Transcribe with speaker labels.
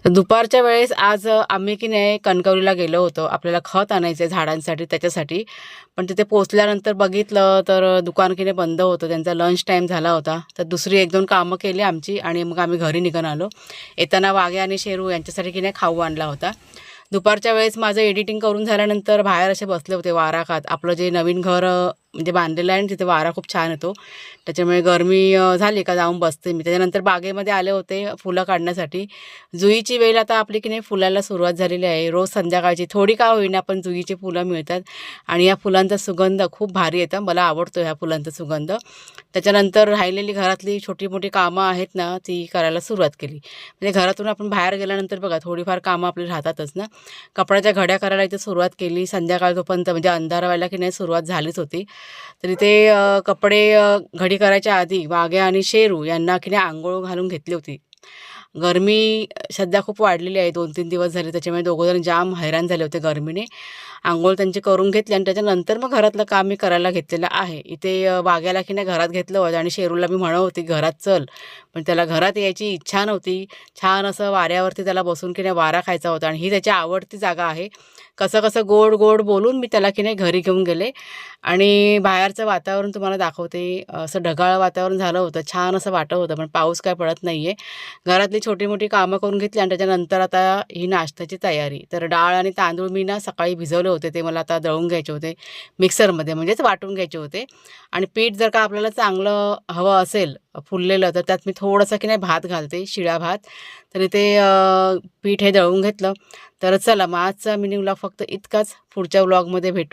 Speaker 1: तर दुपारच्या वेळेस आज आम्ही की नाही कणकवलीला गेलो होतो. आपल्याला खत आणायचं आहे झाडांसाठी त्याच्यासाठी. पण तिथे पोहोचल्यानंतर बघितलं तर दुकान की नाही बंद होतं. त्यांचा लंच टाईम झाला होता. तर दुसरी 1-2 कामं केली आमची आणि मग आम्ही घरी निघून आलो. येताना वाघे आणि शेरू यांच्यासाठी की नाही खाऊ आणला होता. दुपारच्या वेळेस माझं एडिटिंग करून झाल्यानंतर बाहेर असे बसले होते वारा खात. आपलं जे नवीन घर म्हणजे बांधलेलं आहे आणि तिथे वारा खूप छान येतो. त्याच्यामुळे गरमी झाली का जाऊन बसते मी. त्याच्यानंतर बागेमध्ये आले होते फुलं काढण्यासाठी. जुईची वेल आता आपली की नाही फुलायला सुरुवात झालेली आहे. रोज संध्याकाळची थोडी का होईना पण जुईची फुलं मिळतात आणि या फुलांचा सुगंध खूप भारी येतं. मला आवडतो ह्या फुलांचा सुगंध. त्याच्यानंतर राहिलेली घरातली छोटी-मोठी कामं आहेत ना, ती करायला सुरुवात केली. म्हणजे घरातून आपण बाहेर गेल्यानंतर बघा थोडीफार कामं आपली राहतातच ना. कपड्याच्या घड्या करायला इथे सुरुवात केली. संध्याकाळ जोपर्यंत म्हणजे अंधार व्हायला की नाही सुरुवात झालीच होती. तर इथे कपडे घडी करायच्या आधी वाघ्या आणि शेरू यांना की नाही अंघोळ घालून घेतली होती. गरमी सध्या खूप वाढलेली आहे 2-3 दिवस झाले. त्याच्यामुळे दोघंजण जाम हैराण झाले होते गरमीने. अंघोळ त्यांची करून घेतली आणि त्याच्यानंतर मग घरातलं काम मी करायला घेतलेलं आहे. इथे वाघ्याला की नाही घरात घेतलं होतं आणि शेरूला मी म्हणत होती घरात चल, पण त्याला घरात यायची इच्छा नव्हती. छान असं वाऱ्यावरती त्याला बसून की नाही वारा खायचा होता आणि ही त्याची आवडती जागा आहे. कसं-कसं गोड-गोड बोलून मी त्याला की नाही घरी घेऊन गेले आणि बाहेरचं वातावरण तुम्हाला दाखवते. असं ढगाळ वातावरण झालं होतं. छान असं वाटत होतं, पण पाऊस काय पडत नाही घरातली छोटी-मोठी कामं करून घेतली आणि त्याच्यानंतर आता ही नाश्त्याची तयारी. तर डाळ आणि तांदूळ मी ना सकाळी भिजवले होते. ते मला आता दळून घ्यायचे होते मिक्सरमध्ये म्हणजेच वाटून घ्यायचे होते. आणि पीठ जर का आपल्याला चांगलं हवं असेल फुललेलं, तर त्यात मी थोडंसं की नाही भात घालते, शिळा भात. तर इथे पीठ हे दळून घेतलं. तर चला मग आजचा मिनी व्लॉग फक्त इतकाच. पुढच्या व्लॉगमध्ये भेटू.